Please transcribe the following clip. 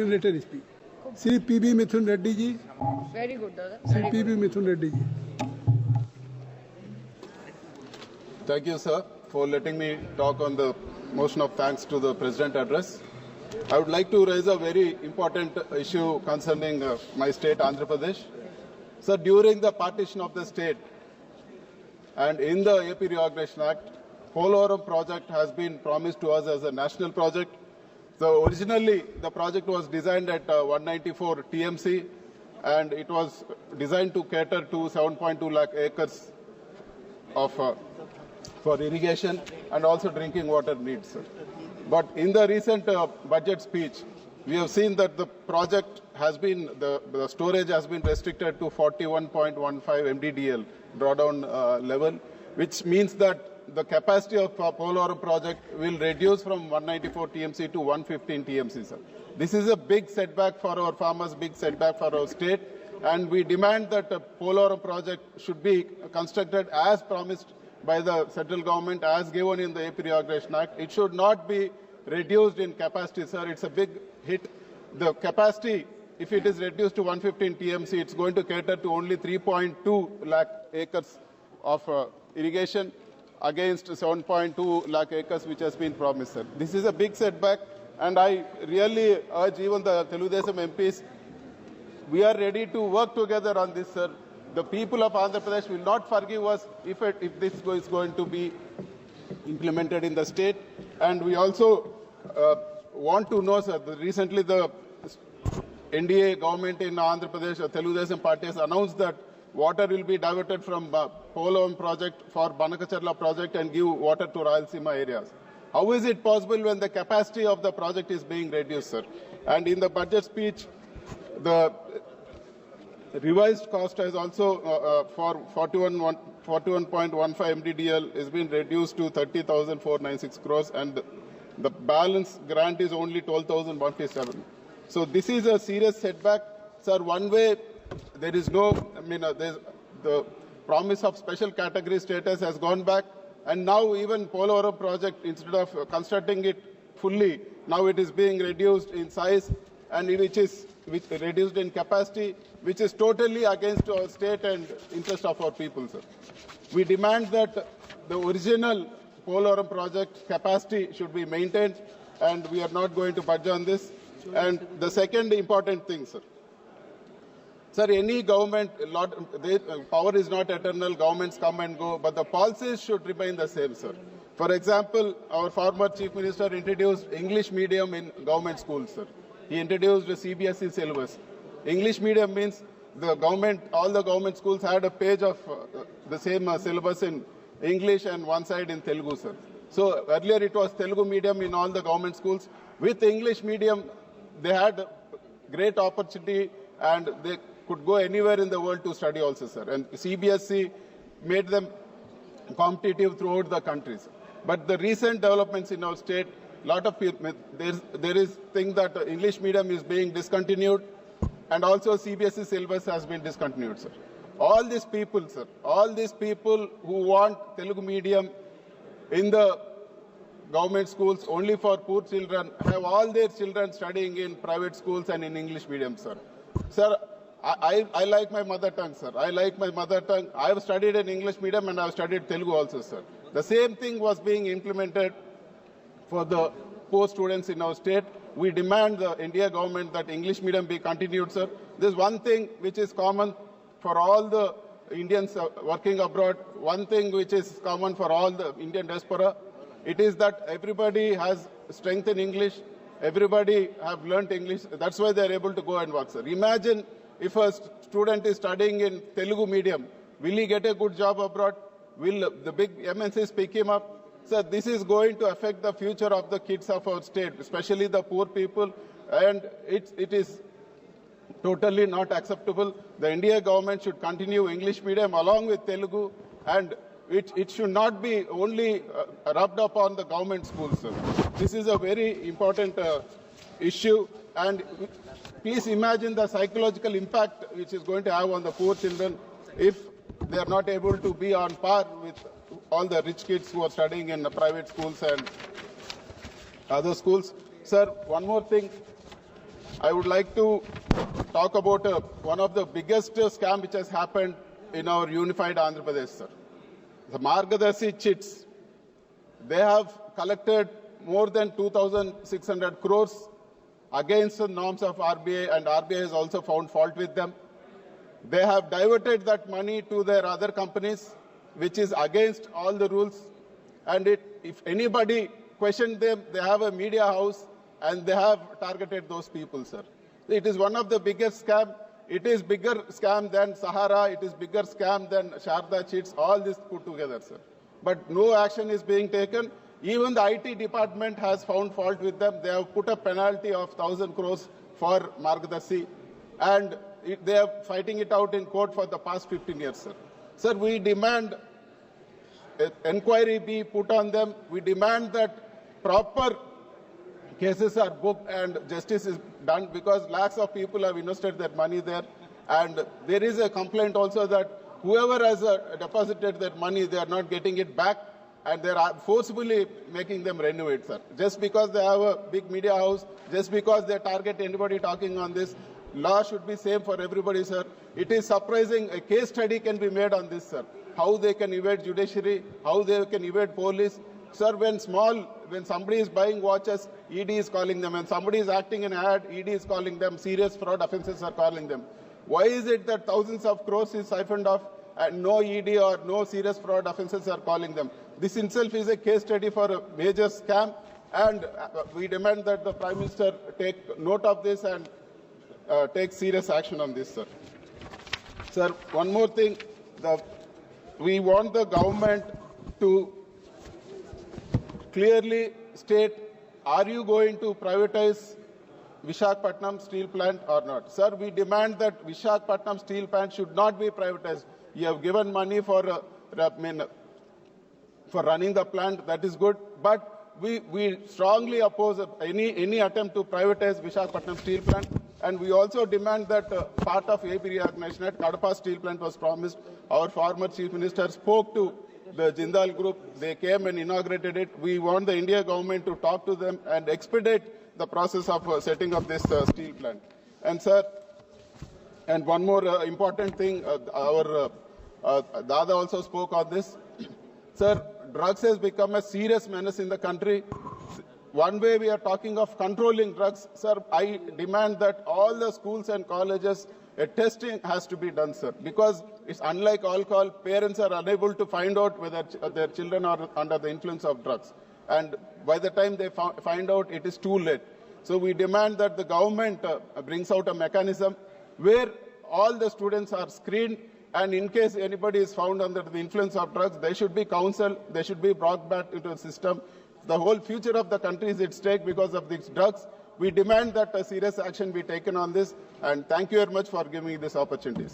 Letter speak Shri PB Mithun Reddy ji. Very good, Dada. Shri PB Mithun Reddy ji. Thank you, sir, for letting me talk on the motion of thanks to the President address. I would like to raise a very important issue concerning my state, Andhra Pradesh. Sir, during the partition of the state and in the AP Reorganization Act, Polavaram project has been promised to us as a national project. So originally, the project was designed at 194 TMC, and it was designed to cater to 7.2 lakh acres of for irrigation and also drinking water needs. But in the recent budget speech, we have seen that the project has been, the storage has been restricted to 41.15 MDDL drawdown level, which means that the capacity of Polavaram project will reduce from 194 TMC to 115 TMC, sir. This is a big setback for our farmers, big setback for our state, and we demand that the Polavaram project should be constructed as promised by the central government, as given in the AP Reorganization Act. It should not be reduced in capacity, sir. It's a big hit. The capacity, if it is reduced to 115 TMC, it's going to cater to only 3.2 lakh acres of irrigation against 7.2 lakh acres which has been promised, sir. This is a big setback, and I really urge even the Telugudesam MPs, we are ready to work together on this, sir. The people of Andhra Pradesh will not forgive us if this is going to be implemented in the state. And we also want to know, sir, recently the NDA government in Andhra Pradesh, Telugudesam party, has announced that water will be diverted from Polavaram project for Banakacharla project and give water to Rayalaseema areas. How is it possible when the capacity of the project is being reduced, sir? And in the budget speech, the revised cost has also for 41.15 MDDL has been reduced to 30,496 crores, and the balance grant is only 12,157. So this is a serious setback, sir. One way, there is no, there's the promise of special category status has gone back, and now even Polavaram project, instead of constructing it fully, now it is being reduced in size, and which reduced in capacity, which is totally against our state and interest of our people, sir. We demand that the original Polavaram project capacity should be maintained, and we are not going to budge on this. And the second important thing, sir. Sir, any government, power is not eternal, governments come and go, but the policies should remain the same, sir. For example, our former Chief Minister introduced English medium in government schools, sir. He introduced the CBSE syllabus. English medium means the government, all the government schools had a page of the same syllabus in English and one side in Telugu, sir. So earlier it was Telugu medium in all the government schools. With English medium, they had great opportunity and they could go anywhere in the world to study also, sir. And CBSE made them competitive throughout the countries. But the recent developments in our state, lot of people, there is thing that English medium is being discontinued, and also CBSE syllabus has been discontinued, sir. All these people, sir, all these people who want Telugu medium in the government schools only for poor children have all their children studying in private schools and in English medium, sir. Sir, I like my mother tongue, sir. I like my mother tongue. I have studied in English medium and I have studied Telugu also, sir. The same thing was being implemented for the poor students in our state. We demand the India government that English medium be continued, sir. There's one thing which is common for all the Indians working abroad, one thing which is common for all the Indian diaspora. It is that everybody has strength in English, everybody have learnt English. That's why they are able to go and work, sir. Imagine if a student is studying in Telugu medium, will he get a good job abroad? Will the big MNCs pick him up? Sir, this is going to affect the future of the kids of our state, especially the poor people, and it is totally not acceptable. The India government should continue English medium along with Telugu, and it should not be only rubbed up on the government schools, sir. This is a very important issue, and please imagine the psychological impact which is going to have on the poor children if they are not able to be on par with all the rich kids who are studying in the private schools and other schools. Sir, one more thing. I would like to talk about one of the biggest scam which has happened in our unified Andhra Pradesh, sir. The Margadarshi chits. They have collected more than 2,600 crores against the norms of RBI, and RBI has also found fault with them. They have diverted that money to their other companies, which is against all the rules. And if anybody questioned them, they have a media house and they have targeted those people, sir. It is one of the biggest scam. It is bigger scam than Sahara. It is bigger scam than Sharda cheats, all this put together, sir. But no action is being taken. Even the IT department has found fault with them. They have put a penalty of 1,000 crores for Margadarshi, and they are fighting it out in court for the past 15 years, sir. Sir, we demand inquiry be put on them. We demand that proper cases are booked and justice is done, because lakhs of people have invested their money there. And there is a complaint also that whoever has deposited their money, they are not getting it back, and they are forcibly making them renovate, sir. Just because they have a big media house, just because they target anybody talking on this, law should be same for everybody, sir. It is surprising. A case study can be made on this, sir. How they can evade judiciary, how they can evade police. Sir, when somebody is buying watches, ED is calling them. When somebody is acting in an ad, ED is calling them. Serious fraud offences are calling them. Why is it that thousands of crores is siphoned off and no ED or no serious fraud offences are calling them? This itself is a case study for a major scam, and we demand that the Prime Minister take note of this and take serious action on this, sir. Sir, one more thing. We want the government to clearly state, are you going to privatize Visakhapatnam steel plant or not? Sir, we demand that Visakhapatnam steel plant should not be privatized. You have given money for running the plant, that is good, but we strongly oppose any attempt to privatize Visakhapatnam steel plant. And we also demand that part of AP reorganization at Kadapa steel plant was promised. Our former Chief Minister spoke to the Jindal group. They came and inaugurated it. We want the India government to talk to them and expedite the process of setting up this steel plant. And sir, and one more important thing, our Dada also spoke on this. Sir, drugs has become a serious menace in the country. One way we are talking of controlling drugs, sir, I demand that all the schools and colleges, a testing has to be done, sir, because it's unlike alcohol. Parents are unable to find out whether their children are under the influence of drugs. And by the time they find out, it is too late. So we demand that the government brings out a mechanism where all the students are screened, and in case anybody is found under the influence of drugs, they should be counseled, they should be brought back into the system. The whole future of the country is at stake because of these drugs. We demand that a serious action be taken on this, and thank you very much for giving me this opportunity.